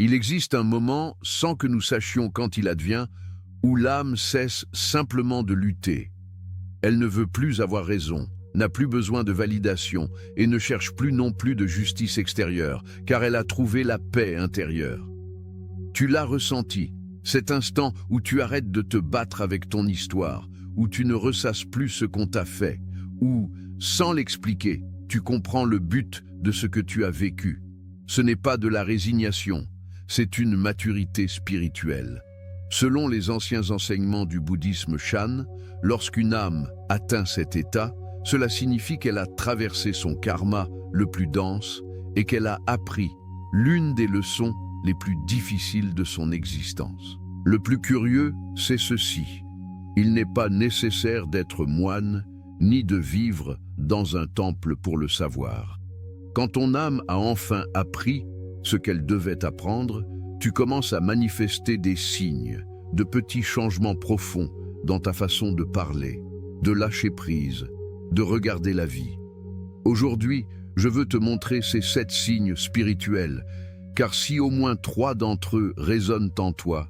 Il existe un moment, sans que nous sachions quand il advient, où l'âme cesse simplement de lutter. Elle ne veut plus avoir raison, n'a plus besoin de validation et ne cherche plus non plus de justice extérieure, car elle a trouvé la paix intérieure. Tu l'as ressenti, cet instant où tu arrêtes de te battre avec ton histoire, où tu ne ressasses plus ce qu'on t'a fait, où, sans l'expliquer, tu comprends le but de ce que tu as vécu. Ce n'est pas de la résignation, c'est une maturité spirituelle. Selon les anciens enseignements du bouddhisme Shan, lorsqu'une âme atteint cet état, cela signifie qu'elle a traversé son karma le plus dense et qu'elle a appris l'une des leçons les plus difficiles de son existence. Le plus curieux, c'est ceci. Il n'est pas nécessaire d'être moine, ni de vivre dans un temple pour le savoir. Quand ton âme a enfin appris ce qu'elle devait apprendre, tu commences à manifester des signes, de petits changements profonds dans ta façon de parler, de lâcher prise, de regarder la vie. Aujourd'hui, je veux te montrer ces 7 signes spirituels, car si au moins 3 d'entre eux résonnent en toi,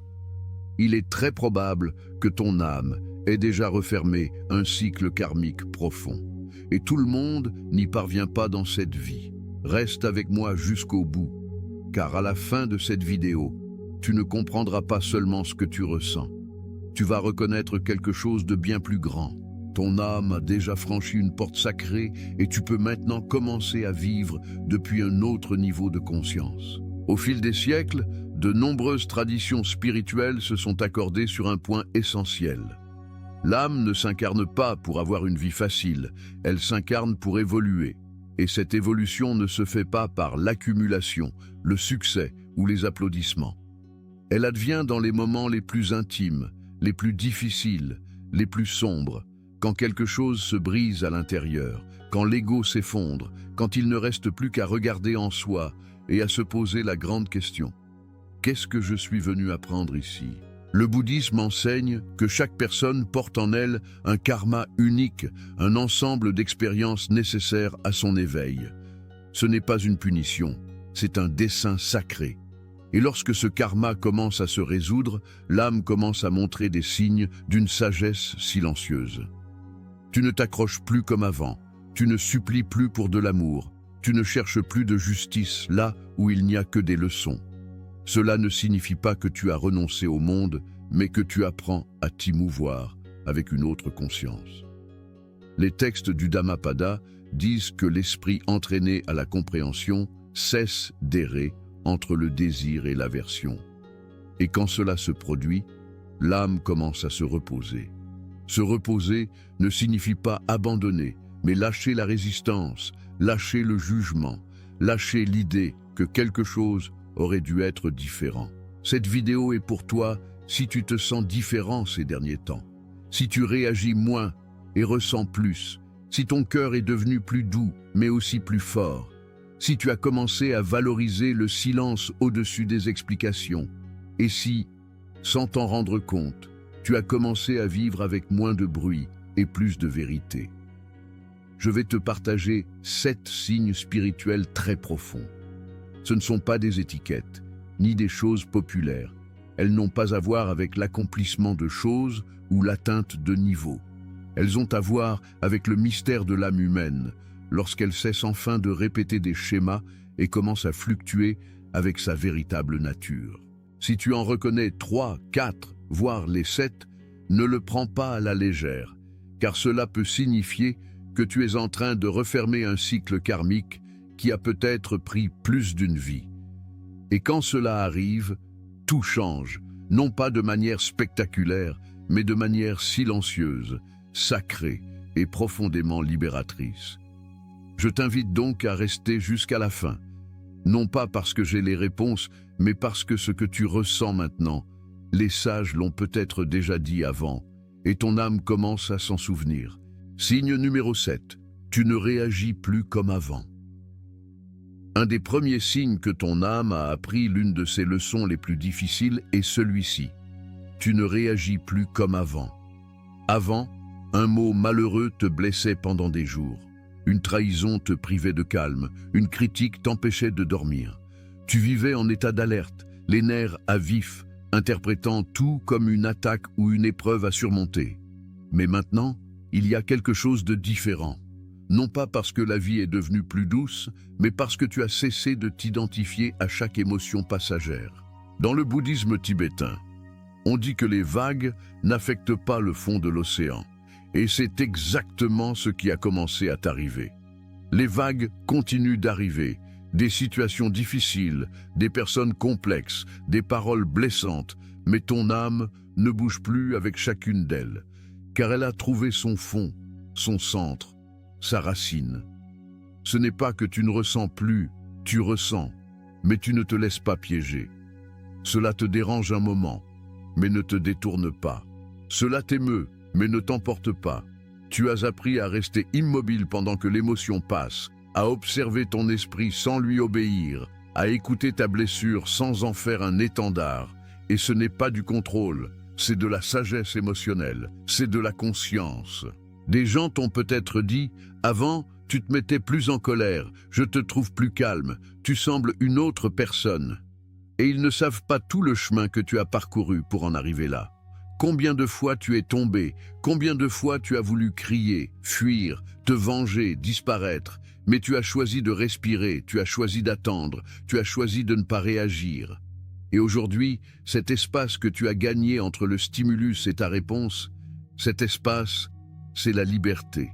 il est très probable que ton âme ait déjà refermé un cycle karmique profond. Et tout le monde n'y parvient pas dans cette vie. Reste avec moi jusqu'au bout, car à la fin de cette vidéo, tu ne comprendras pas seulement ce que tu ressens. Tu vas reconnaître quelque chose de bien plus grand. Ton âme a déjà franchi une porte sacrée et tu peux maintenant commencer à vivre depuis un autre niveau de conscience. Au fil des siècles, de nombreuses traditions spirituelles se sont accordées sur un point essentiel. L'âme ne s'incarne pas pour avoir une vie facile, elle s'incarne pour évoluer. Et cette évolution ne se fait pas par l'accumulation, le succès ou les applaudissements. Elle advient dans les moments les plus intimes, les plus difficiles, les plus sombres, quand quelque chose se brise à l'intérieur, quand l'ego s'effondre, quand il ne reste plus qu'à regarder en soi et à se poser la grande question. Qu'est-ce que je suis venu apprendre ici ? Le bouddhisme enseigne que chaque personne porte en elle un karma unique, un ensemble d'expériences nécessaires à son éveil. Ce n'est pas une punition, c'est un dessein sacré. Et lorsque ce karma commence à se résoudre, l'âme commence à montrer des signes d'une sagesse silencieuse. Tu ne t'accroches plus comme avant, tu ne supplies plus pour de l'amour, tu ne cherches plus de justice là où il n'y a que des leçons. Cela ne signifie pas que tu as renoncé au monde, mais que tu apprends à t'y-mouvoir avec une autre conscience. Les textes du Dhammapada disent que l'esprit entraîné à la compréhension cesse d'errer entre le désir et l'aversion. Et quand cela se produit, l'âme commence à se reposer. Se reposer ne signifie pas abandonner, mais lâcher la résistance, lâcher le jugement, lâcher l'idée que quelque chose aurait dû être différent. Cette vidéo est pour toi si tu te sens différent ces derniers temps, si tu réagis moins et ressens plus, si ton cœur est devenu plus doux mais aussi plus fort, si tu as commencé à valoriser le silence au-dessus des explications, et si, sans t'en rendre compte, tu as commencé à vivre avec moins de bruit et plus de vérité. Je vais te partager 7 signes spirituels très profonds. Ce ne sont pas des étiquettes, ni des choses populaires. Elles n'ont pas à voir avec l'accomplissement de choses ou l'atteinte de niveaux. Elles ont à voir avec le mystère de l'âme humaine, lorsqu'elle cesse enfin de répéter des schémas et commence à fluctuer avec sa véritable nature. Si tu en reconnais 3, 4, voire les 7, ne le prends pas à la légère, car cela peut signifier que tu es en train de refermer un cycle karmique qui a peut-être pris plus d'une vie. Et quand cela arrive, tout change, non pas de manière spectaculaire, mais de manière silencieuse, sacrée et profondément libératrice. Je t'invite donc à rester jusqu'à la fin, non pas parce que j'ai les réponses, mais parce que ce que tu ressens maintenant, les sages l'ont peut-être déjà dit avant, et ton âme commence à s'en souvenir. Signe numéro 7, tu ne réagis plus comme avant. Un des premiers signes que ton âme a appris l'une de ses leçons les plus difficiles est celui-ci. Tu ne réagis plus comme avant. Avant, un mot malheureux te blessait pendant des jours. Une trahison te privait de calme, une critique t'empêchait de dormir. Tu vivais en état d'alerte, les nerfs à vif, interprétant tout comme une attaque ou une épreuve à surmonter. Mais maintenant, il y a quelque chose de différent. Non pas parce que la vie est devenue plus douce, mais parce que tu as cessé de t'identifier à chaque émotion passagère. Dans le bouddhisme tibétain, on dit que les vagues n'affectent pas le fond de l'océan. Et c'est exactement ce qui a commencé à t'arriver. Les vagues continuent d'arriver, des situations difficiles, des personnes complexes, des paroles blessantes, mais ton âme ne bouge plus avec chacune d'elles, car elle a trouvé son fond, son centre, sa racine. Ce n'est pas que tu ne ressens plus, tu ressens, mais tu ne te laisses pas piéger. Cela te dérange un moment, mais ne te détourne pas. Cela t'émeut, mais ne t'emporte pas. Tu as appris à rester immobile pendant que l'émotion passe, à observer ton esprit sans lui obéir, à écouter ta blessure sans en faire un étendard. Et ce n'est pas du contrôle, c'est de la sagesse émotionnelle, c'est de la conscience. Des gens t'ont peut-être dit « Avant, tu te mettais plus en colère, je te trouve plus calme, tu sembles une autre personne. » Et ils ne savent pas tout le chemin que tu as parcouru pour en arriver là. Combien de fois tu es tombé, combien de fois tu as voulu crier, fuir, te venger, disparaître, mais tu as choisi de respirer, tu as choisi d'attendre, tu as choisi de ne pas réagir. Et aujourd'hui, cet espace que tu as gagné entre le stimulus et ta réponse, cet espace, c'est la liberté.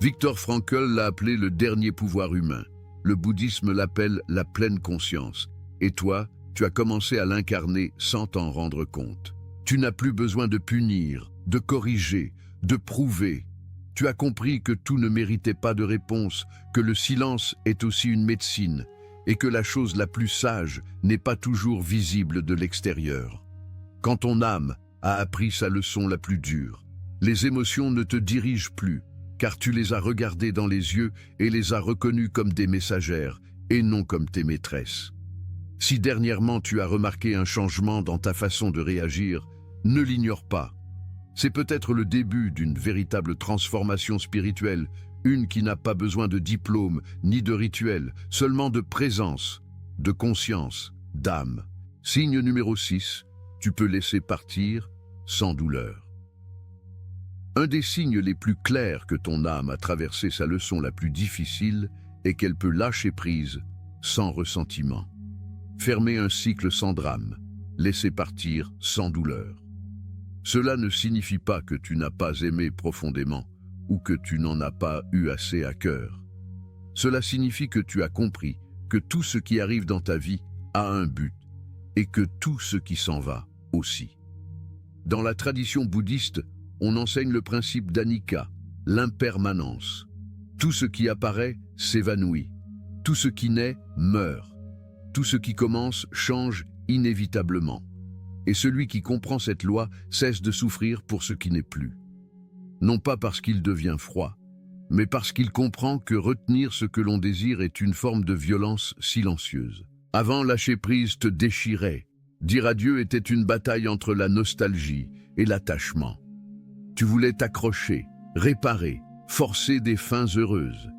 Viktor Frankl l'a appelé le dernier pouvoir humain. Le bouddhisme l'appelle la pleine conscience. Et toi, tu as commencé à l'incarner sans t'en rendre compte. Tu n'as plus besoin de punir, de corriger, de prouver. Tu as compris que tout ne méritait pas de réponse, que le silence est aussi une médecine, et que la chose la plus sage n'est pas toujours visible de l'extérieur. Quand ton âme a appris sa leçon la plus dure, les émotions ne te dirigent plus, car tu les as regardées dans les yeux et les as reconnues comme des messagères et non comme tes maîtresses. Si dernièrement tu as remarqué un changement dans ta façon de réagir, ne l'ignore pas. C'est peut-être le début d'une véritable transformation spirituelle, une qui n'a pas besoin de diplôme ni de rituel, seulement de présence, de conscience, d'âme. Signe numéro 6, tu peux laisser partir sans douleur. Un des signes les plus clairs que ton âme a traversé sa leçon la plus difficile est qu'elle peut lâcher prise sans ressentiment. Fermer un cycle sans drame, laisser partir sans douleur. Cela ne signifie pas que tu n'as pas aimé profondément ou que tu n'en as pas eu assez à cœur. Cela signifie que tu as compris que tout ce qui arrive dans ta vie a un but et que tout ce qui s'en va aussi. Dans la tradition bouddhiste, on enseigne le principe d'anicca, l'impermanence. Tout ce qui apparaît s'évanouit, tout ce qui naît meurt. Tout ce qui commence change inévitablement. Et celui qui comprend cette loi cesse de souffrir pour ce qui n'est plus. Non pas parce qu'il devient froid, mais parce qu'il comprend que retenir ce que l'on désire est une forme de violence silencieuse. Avant, lâcher prise te déchirait. Dire adieu était une bataille entre la nostalgie et l'attachement. Tu voulais t'accrocher, réparer, forcer des fins heureuses.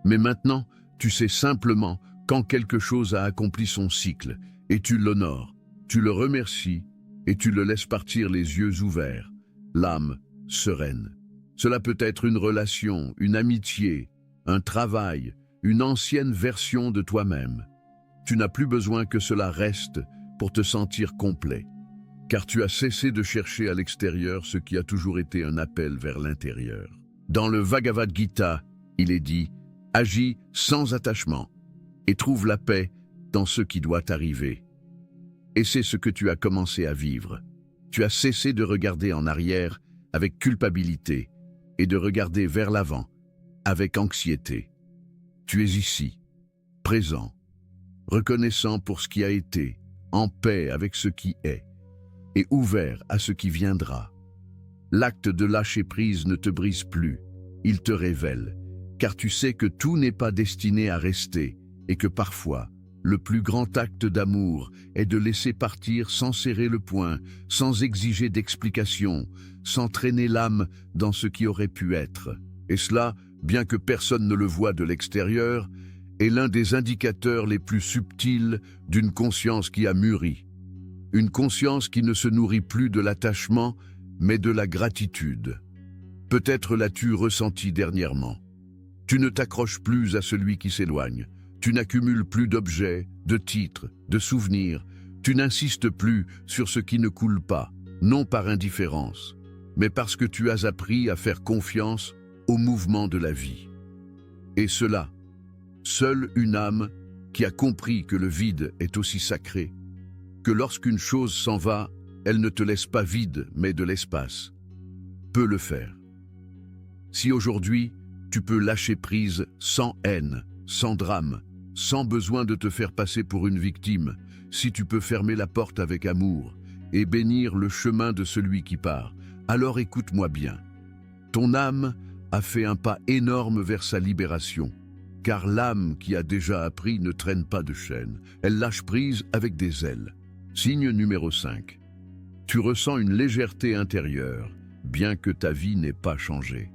Mais maintenant, tu sais simplement quand quelque chose a accompli son cycle, et tu l'honores, tu le remercies, et tu le laisses partir les yeux ouverts, l'âme sereine. Cela peut être une relation, une amitié, un travail, une ancienne version de toi-même. Tu n'as plus besoin que cela reste pour te sentir complet, car tu as cessé de chercher à l'extérieur ce qui a toujours été un appel vers l'intérieur. Dans le Bhagavad Gita, il est dit « Agis sans attachement » et trouve la paix dans ce qui doit arriver. Et c'est ce que tu as commencé à vivre. Tu as cessé de regarder en arrière avec culpabilité et de regarder vers l'avant avec anxiété. Tu es ici, présent, reconnaissant pour ce qui a été, en paix avec ce qui est, et ouvert à ce qui viendra. L'acte de lâcher prise ne te brise plus, il te révèle, car tu sais que tout n'est pas destiné à rester, et que parfois, le plus grand acte d'amour est de laisser partir sans serrer le poing, sans exiger d'explication, sans traîner l'âme dans ce qui aurait pu être. Et cela, bien que personne ne le voie de l'extérieur, est l'un des indicateurs les plus subtils d'une conscience qui a mûri. une conscience qui ne se nourrit plus de l'attachement, mais de la gratitude. Peut-être l'as-tu ressenti dernièrement. Tu ne t'accroches plus à celui qui s'éloigne. Tu n'accumules plus d'objets, de titres, de souvenirs. Tu n'insistes plus sur ce qui ne coule pas, non par indifférence, mais parce que tu as appris à faire confiance au mouvement de la vie. Et cela, seule une âme qui a compris que le vide est aussi sacré, que lorsqu'une chose s'en va, elle ne te laisse pas vide, mais de l'espace, peut le faire. Si aujourd'hui, tu peux lâcher prise sans haine, sans drame, sans besoin de te faire passer pour une victime, si tu peux fermer la porte avec amour et bénir le chemin de celui qui part, alors écoute-moi bien. Ton âme a fait un pas énorme vers sa libération, car l'âme qui a déjà appris ne traîne pas de chaîne, elle lâche prise avec des ailes. Signe numéro 5. Tu ressens une légèreté intérieure, bien que ta vie n'ait pas changé.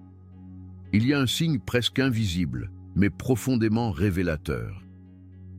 Il y a un signe presque invisible, mais profondément révélateur.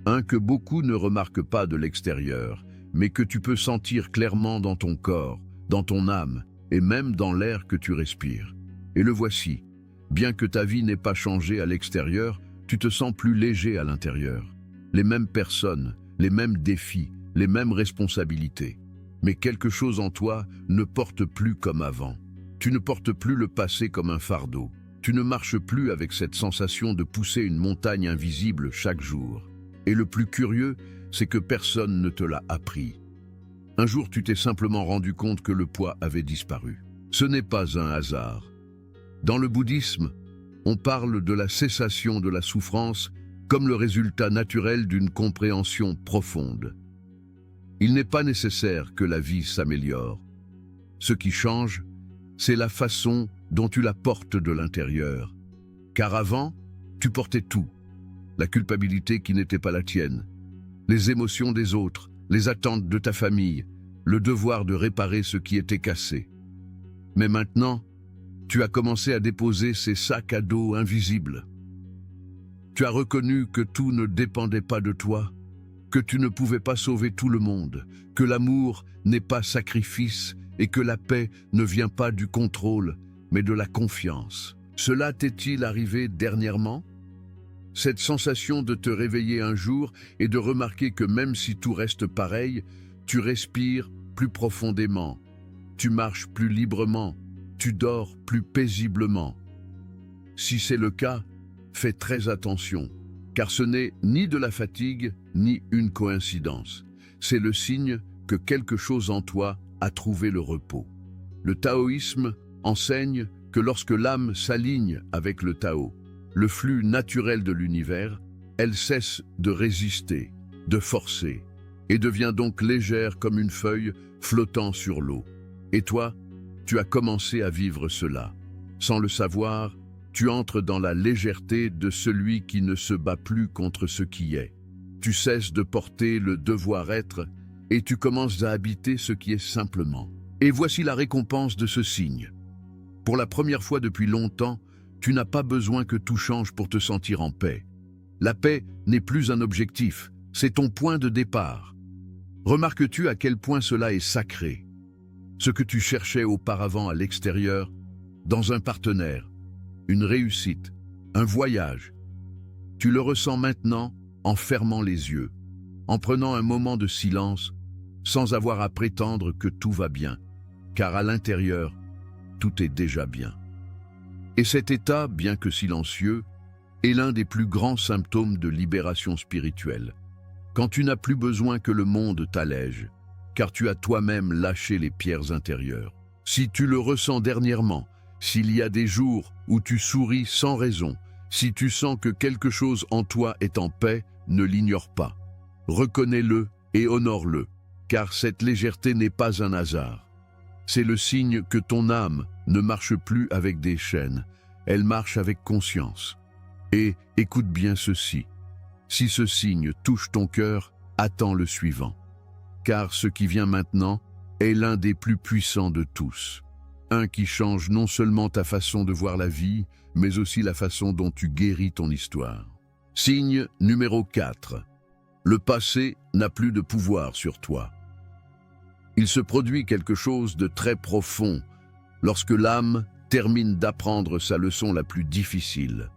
Un que beaucoup ne remarquent pas de l'extérieur, mais que tu peux sentir clairement dans ton corps, dans ton âme, et même dans l'air que tu respires. Et le voici. Bien que ta vie n'ait pas changé à l'extérieur, tu te sens plus léger à l'intérieur. Les mêmes personnes, les mêmes défis, les mêmes responsabilités. Mais quelque chose en toi ne porte plus comme avant. Tu ne portes plus le passé comme un fardeau. Tu ne marches plus avec cette sensation de pousser une montagne invisible chaque jour. Et le plus curieux, c'est que personne ne te l'a appris. Un jour, tu t'es simplement rendu compte que le poids avait disparu. Ce n'est pas un hasard. Dans le bouddhisme, on parle de la cessation de la souffrance comme le résultat naturel d'une compréhension profonde. Il n'est pas nécessaire que la vie s'améliore. Ce qui change, c'est la façon dont tu la portes de l'intérieur. Car avant, tu portais tout. La culpabilité qui n'était pas la tienne, les émotions des autres, les attentes de ta famille, le devoir de réparer ce qui était cassé. Mais maintenant, tu as commencé à déposer ces sacs à dos invisibles. Tu as reconnu que tout ne dépendait pas de toi, que tu ne pouvais pas sauver tout le monde, que l'amour n'est pas sacrifice et que la paix ne vient pas du contrôle, mais de la confiance. Cela t'est-il arrivé dernièrement ? Cette sensation de te réveiller un jour et de remarquer que même si tout reste pareil, tu respires plus profondément, tu marches plus librement, tu dors plus paisiblement. Si c'est le cas, fais très attention, car ce n'est ni de la fatigue, ni une coïncidence. C'est le signe que quelque chose en toi a trouvé le repos. Le taoïsme enseigne que lorsque l'âme s'aligne avec le Tao, le flux naturel de l'univers, elle cesse de résister, de forcer, et devient donc légère comme une feuille flottant sur l'eau. Et toi, tu as commencé à vivre cela. Sans le savoir, tu entres dans la légèreté de celui qui ne se bat plus contre ce qui est. Tu cesses de porter le devoir-être et tu commences à habiter ce qui est simplement. Et voici la récompense de ce signe. Pour la première fois depuis longtemps, tu n'as pas besoin que tout change pour te sentir en paix. La paix n'est plus un objectif, c'est ton point de départ. Remarques-tu à quel point cela est sacré? Ce que tu cherchais auparavant à l'extérieur, dans un partenaire, une réussite, un voyage, tu le ressens maintenant en fermant les yeux, en prenant un moment de silence, sans avoir à prétendre que tout va bien, car à l'intérieur, tout est déjà bien. Et cet état, bien que silencieux, est l'un des plus grands symptômes de libération spirituelle. Quand tu n'as plus besoin que le monde t'allège, car tu as toi-même lâché les pierres intérieures. Si tu le ressens dernièrement, s'il y a des jours où tu souris sans raison, si tu sens que quelque chose en toi est en paix, ne l'ignore pas. Reconnais-le et honore-le, car cette légèreté n'est pas un hasard. C'est le signe que ton âme ne marche plus avec des chaînes, elle marche avec conscience. Et écoute bien ceci, si ce signe touche ton cœur, attends le suivant. Car ce qui vient maintenant est l'un des plus puissants de tous. Un qui change non seulement ta façon de voir la vie, mais aussi la façon dont tu guéris ton histoire. Signe numéro 4. Le passé n'a plus de pouvoir sur toi. Il se produit quelque chose de très profond lorsque l'âme termine d'apprendre sa leçon la plus difficile.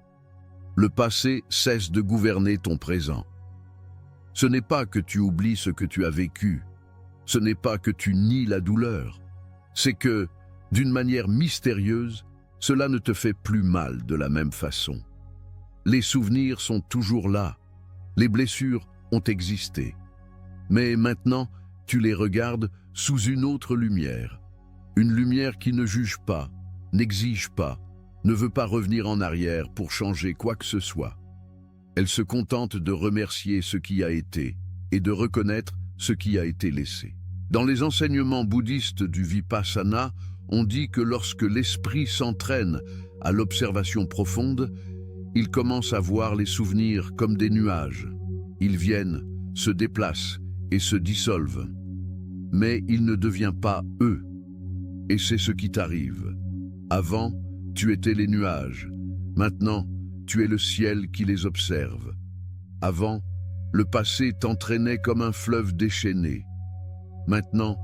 Le passé cesse de gouverner ton présent. Ce n'est pas que tu oublies ce que tu as vécu, ce n'est pas que tu nies la douleur, c'est que, d'une manière mystérieuse, cela ne te fait plus mal de la même façon. Les souvenirs sont toujours là, les blessures ont existé. Mais maintenant, tu les regardes sous une autre lumière. Une lumière qui ne juge pas, n'exige pas, ne veut pas revenir en arrière pour changer quoi que ce soit. Elle se contente de remercier ce qui a été et de reconnaître ce qui a été laissé. Dans les enseignements bouddhistes du Vipassana, on dit que lorsque l'esprit s'entraîne à l'observation profonde, il commence à voir les souvenirs comme des nuages. Ils viennent, se déplacent et se dissolvent. Mais il ne devient pas eux. Et c'est ce qui t'arrive. Avant, tu étais les nuages. Maintenant, tu es le ciel qui les observe. Avant, le passé t'entraînait comme un fleuve déchaîné. Maintenant,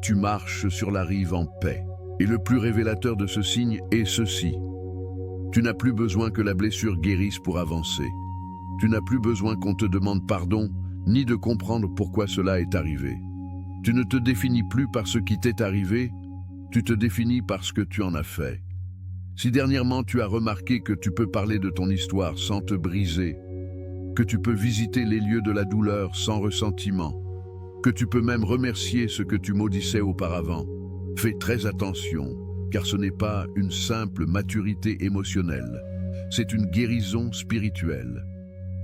tu marches sur la rive en paix. Et le plus révélateur de ce signe est ceci. Tu n'as plus besoin que la blessure guérisse pour avancer. Tu n'as plus besoin qu'on te demande pardon, ni de comprendre pourquoi cela est arrivé. Tu ne te définis plus par ce qui t'est arrivé, tu te définis par ce que tu en as fait. Si dernièrement tu as remarqué que tu peux parler de ton histoire sans te briser, que tu peux visiter les lieux de la douleur sans ressentiment, que tu peux même remercier ce que tu maudissais auparavant, fais très attention, car ce n'est pas une simple maturité émotionnelle, c'est une guérison spirituelle.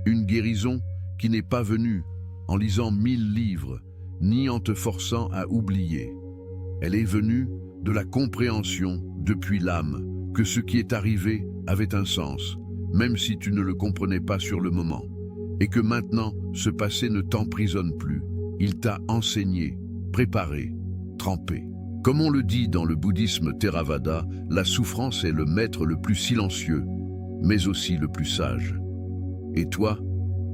Une guérison qui n'est pas venue en lisant 1000 livres, ni en te forçant à oublier. Elle est venue de la compréhension depuis l'âme que ce qui est arrivé avait un sens, même si tu ne le comprenais pas sur le moment, et que maintenant ce passé ne t'emprisonne plus. Il t'a enseigné, préparé, trempé. Comme on le dit dans le bouddhisme Theravada, la souffrance est le maître le plus silencieux, mais aussi le plus sage. Et toi,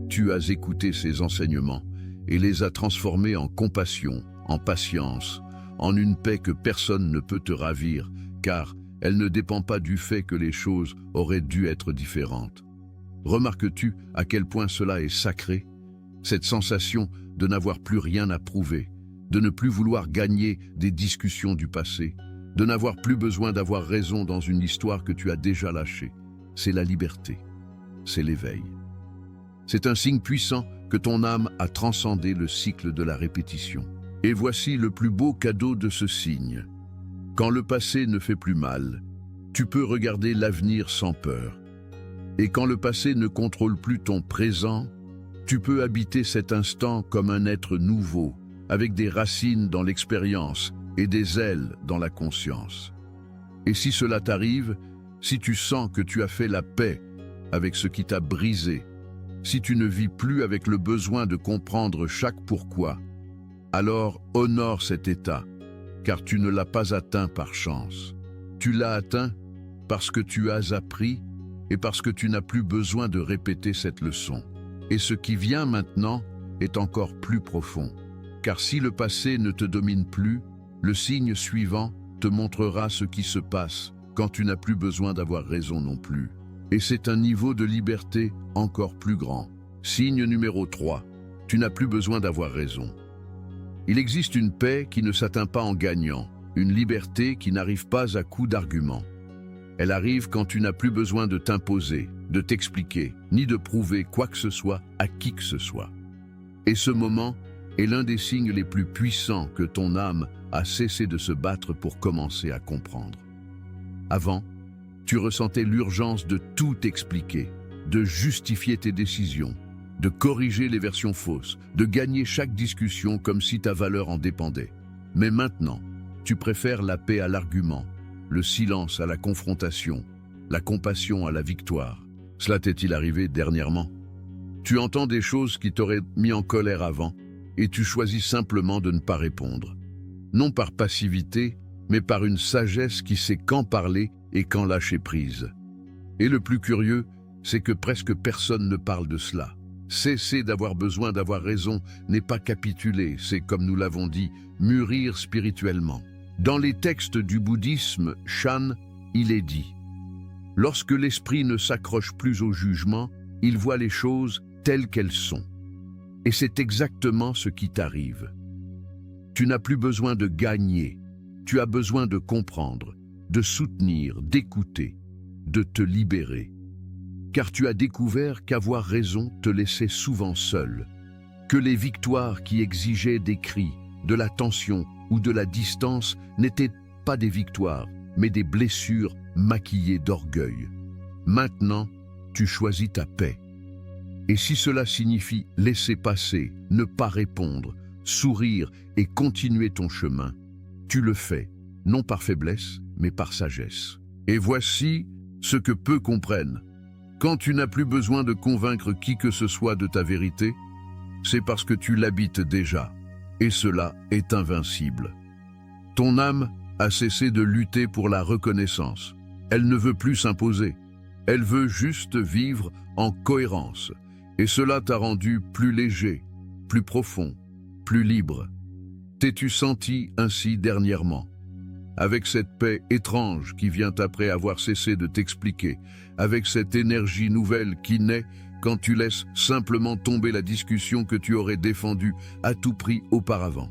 tu as écouté ces enseignements et les as transformés en compassion, en patience, en une paix que personne ne peut te ravir, car elle ne dépend pas du fait que les choses auraient dû être différentes. Remarques-tu à quel point cela est sacré? Cette sensation de n'avoir plus rien à prouver, de ne plus vouloir gagner des discussions du passé, de n'avoir plus besoin d'avoir raison dans une histoire que tu as déjà lâchée. C'est la liberté, c'est l'éveil. C'est un signe puissant que ton âme a transcendé le cycle de la répétition. Et voici le plus beau cadeau de ce signe. Quand le passé ne fait plus mal, tu peux regarder l'avenir sans peur. Et quand le passé ne contrôle plus ton présent, tu peux habiter cet instant comme un être nouveau, avec des racines dans l'expérience et des ailes dans la conscience. Et si cela t'arrive, si tu sens que tu as fait la paix avec ce qui t'a brisé, si tu ne vis plus avec le besoin de comprendre chaque pourquoi, alors honore cet état, car tu ne l'as pas atteint par chance. Tu l'as atteint parce que tu as appris et parce que tu n'as plus besoin de répéter cette leçon. Et ce qui vient maintenant est encore plus profond, car si le passé ne te domine plus, le signe suivant te montrera ce qui se passe quand tu n'as plus besoin d'avoir raison non plus. Et c'est un niveau de liberté encore plus grand. Signe numéro 3, tu n'as plus besoin d'avoir raison. Il existe une paix qui ne s'atteint pas en gagnant, une liberté qui n'arrive pas à coup d'arguments. Elle arrive quand tu n'as plus besoin de t'imposer, de t'expliquer, ni de prouver quoi que ce soit à qui que ce soit. Et ce moment est l'un des signes les plus puissants que ton âme a cessé de se battre pour commencer à comprendre. Avant, tu ressentais l'urgence de tout expliquer, de justifier tes décisions, de corriger les versions fausses, de gagner chaque discussion comme si ta valeur en dépendait. Mais maintenant, tu préfères la paix à l'argument, le silence à la confrontation, la compassion à la victoire. Cela t'est-il arrivé dernièrement? Tu entends des choses qui t'auraient mis en colère avant et tu choisis simplement de ne pas répondre. Non par passivité, mais par une sagesse qui sait quand parler et quand lâcher prise. Et le plus curieux, c'est que presque personne ne parle de cela. Cesser d'avoir besoin d'avoir raison n'est pas capituler, c'est, comme nous l'avons dit, mûrir spirituellement. Dans les textes du bouddhisme, Shan, il est dit « Lorsque l'esprit ne s'accroche plus au jugement, il voit les choses telles qu'elles sont. » Et c'est exactement ce qui t'arrive. Tu n'as plus besoin de gagner, tu as besoin de comprendre, de soutenir, d'écouter, de te libérer. Car tu as découvert qu'avoir raison te laissait souvent seul, que les victoires qui exigeaient des cris, de la tension ou de la distance n'étaient pas des victoires, mais des blessures maquillées d'orgueil. Maintenant, tu choisis ta paix. Et si cela signifie laisser passer, ne pas répondre, sourire et continuer ton chemin, tu le fais, non par faiblesse, mais par sagesse. Et voici ce que peu comprennent. Quand tu n'as plus besoin de convaincre qui que ce soit de ta vérité, c'est parce que tu l'habites déjà, et cela est invincible. Ton âme a cessé de lutter pour la reconnaissance. Elle ne veut plus s'imposer. Elle veut juste vivre en cohérence. Et cela t'a rendu plus léger, plus profond, plus libre. T'es-tu senti ainsi dernièrement? Avec cette paix étrange qui vient après avoir cessé de t'expliquer, avec cette énergie nouvelle qui naît quand tu laisses simplement tomber la discussion que tu aurais défendue à tout prix auparavant.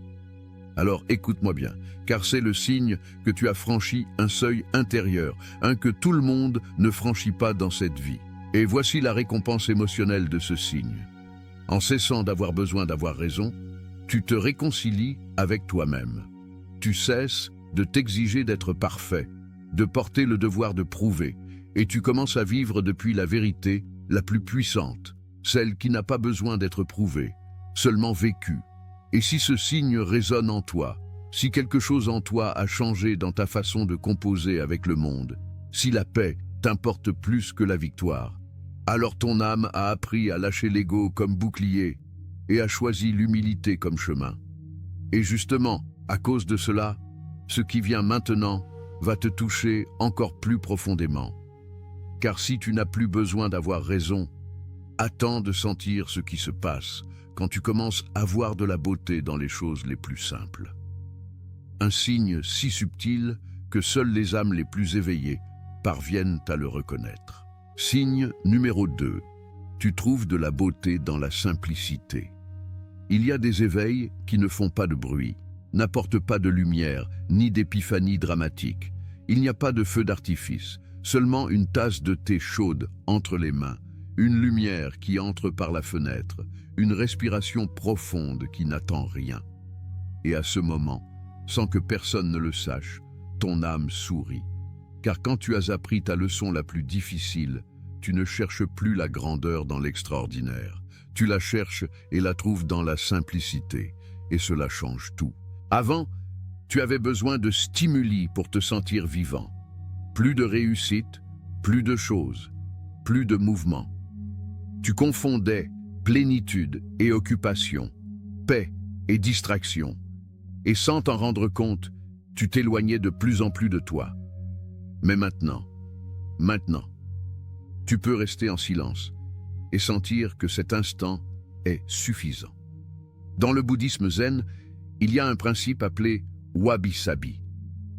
Alors écoute-moi bien, car c'est le signe que tu as franchi un seuil intérieur, un que tout le monde ne franchit pas dans cette vie. Et voici la récompense émotionnelle de ce signe. En cessant d'avoir besoin d'avoir raison, tu te réconcilies avec toi-même. Tu cesses de t'exiger d'être parfait, de porter le devoir de prouver, et tu commences à vivre depuis la vérité la plus puissante, celle qui n'a pas besoin d'être prouvée, seulement vécue. Et si ce signe résonne en toi, si quelque chose en toi a changé dans ta façon de composer avec le monde, si la paix t'importe plus que la victoire, alors ton âme a appris à lâcher l'ego comme bouclier et a choisi l'humilité comme chemin. Et justement, à cause de cela, ce qui vient maintenant va te toucher encore plus profondément. Car si tu n'as plus besoin d'avoir raison, attends de sentir ce qui se passe quand tu commences à voir de la beauté dans les choses les plus simples. Un signe si subtil que seules les âmes les plus éveillées parviennent à le reconnaître. Signe numéro 2. Tu trouves de la beauté dans la simplicité. Il y a des éveils qui ne font pas de bruit, n'apportent pas de lumière, ni d'épiphanie dramatique. Il n'y a pas de feu d'artifice, seulement une tasse de thé chaude entre les mains, une lumière qui entre par la fenêtre, une respiration profonde qui n'attend rien. Et à ce moment, sans que personne ne le sache, ton âme sourit. Car quand tu as appris ta leçon la plus difficile, tu ne cherches plus la grandeur dans l'extraordinaire. Tu la cherches et la trouves dans la simplicité. Et cela change tout. Avant, tu avais besoin de stimuli pour te sentir vivant. Plus de réussite, plus de choses, plus de mouvement. Tu confondais plénitude et occupation, paix et distraction. Et sans t'en rendre compte, tu t'éloignais de plus en plus de toi. Mais maintenant, tu peux rester en silence et sentir que cet instant est suffisant. Dans le bouddhisme zen, il y a un principe appelé wabi-sabi,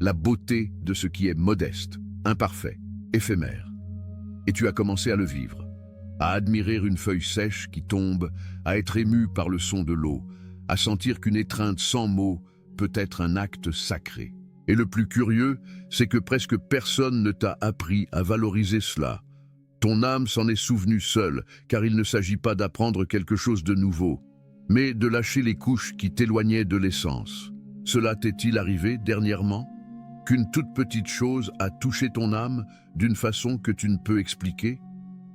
la beauté de ce qui est modeste, imparfait, éphémère. Et tu as commencé à le vivre, à admirer une feuille sèche qui tombe, à être ému par le son de l'eau, à sentir qu'une étreinte sans mots peut être un acte sacré. Et le plus curieux, c'est que presque personne ne t'a appris à valoriser cela. Ton âme s'en est souvenue seule, car il ne s'agit pas d'apprendre quelque chose de nouveau, mais de lâcher les couches qui t'éloignaient de l'essence. Cela t'est-il arrivé dernièrement? Qu'une toute petite chose a touché ton âme d'une façon que tu ne peux expliquer?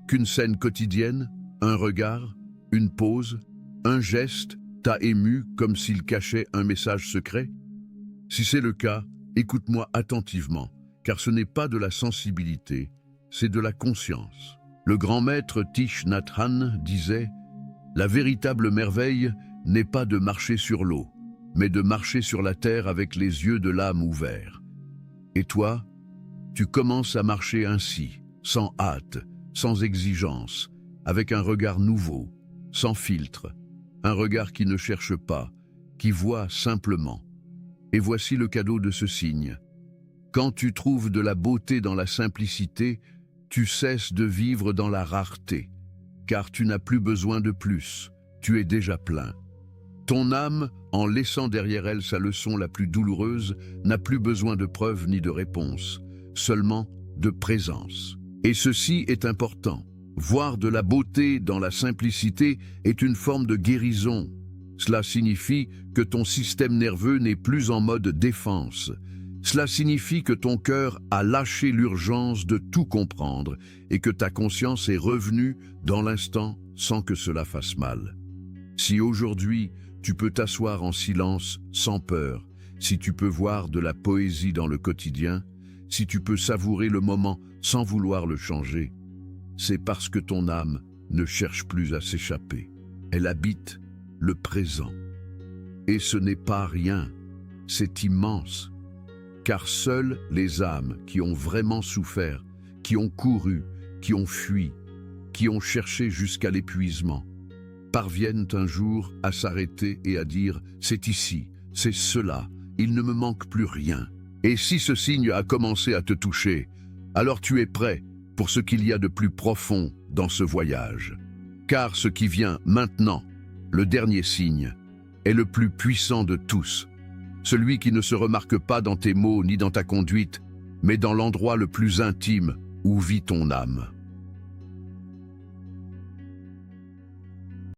Qu'une scène quotidienne, un regard, une pause, un geste t'a ému comme s'il cachait un message secret? Si c'est le cas, écoute-moi attentivement, car ce n'est pas de la sensibilité, c'est de la conscience. Le grand maître Thich Nhat Hanh disait « La véritable merveille n'est pas de marcher sur l'eau, mais de marcher sur la terre avec les yeux de l'âme ouverts. » Et toi, tu commences à marcher ainsi, sans hâte, sans exigence, avec un regard nouveau, sans filtre, un regard qui ne cherche pas, qui voit simplement. Et voici le cadeau de ce signe. Quand tu trouves de la beauté dans la simplicité, tu cesses de vivre dans la rareté, car tu n'as plus besoin de plus, tu es déjà plein. Ton âme, en laissant derrière elle sa leçon la plus douloureuse, n'a plus besoin de preuves ni de réponses, seulement de présence. Et ceci est important. Voir de la beauté dans la simplicité est une forme de guérison. Cela signifie que ton système nerveux n'est plus en mode défense. Cela signifie que ton cœur a lâché l'urgence de tout comprendre et que ta conscience est revenue dans l'instant sans que cela fasse mal. Si aujourd'hui, tu peux t'asseoir en silence sans peur, si tu peux voir de la poésie dans le quotidien, si tu peux savourer le moment sans vouloir le changer, c'est parce que ton âme ne cherche plus à s'échapper. Elle habite le présent. Et ce n'est pas rien, c'est immense. Car seules les âmes qui ont vraiment souffert, qui ont couru, qui ont fui, qui ont cherché jusqu'à l'épuisement, parviennent un jour à s'arrêter et à dire « c'est ici, c'est cela, il ne me manque plus rien ». Et si ce signe a commencé à te toucher, alors tu es prêt pour ce qu'il y a de plus profond dans ce voyage. Car ce qui vient maintenant, le dernier signe, est le plus puissant de tous. Celui qui ne se remarque pas dans tes mots ni dans ta conduite, mais dans l'endroit le plus intime où vit ton âme.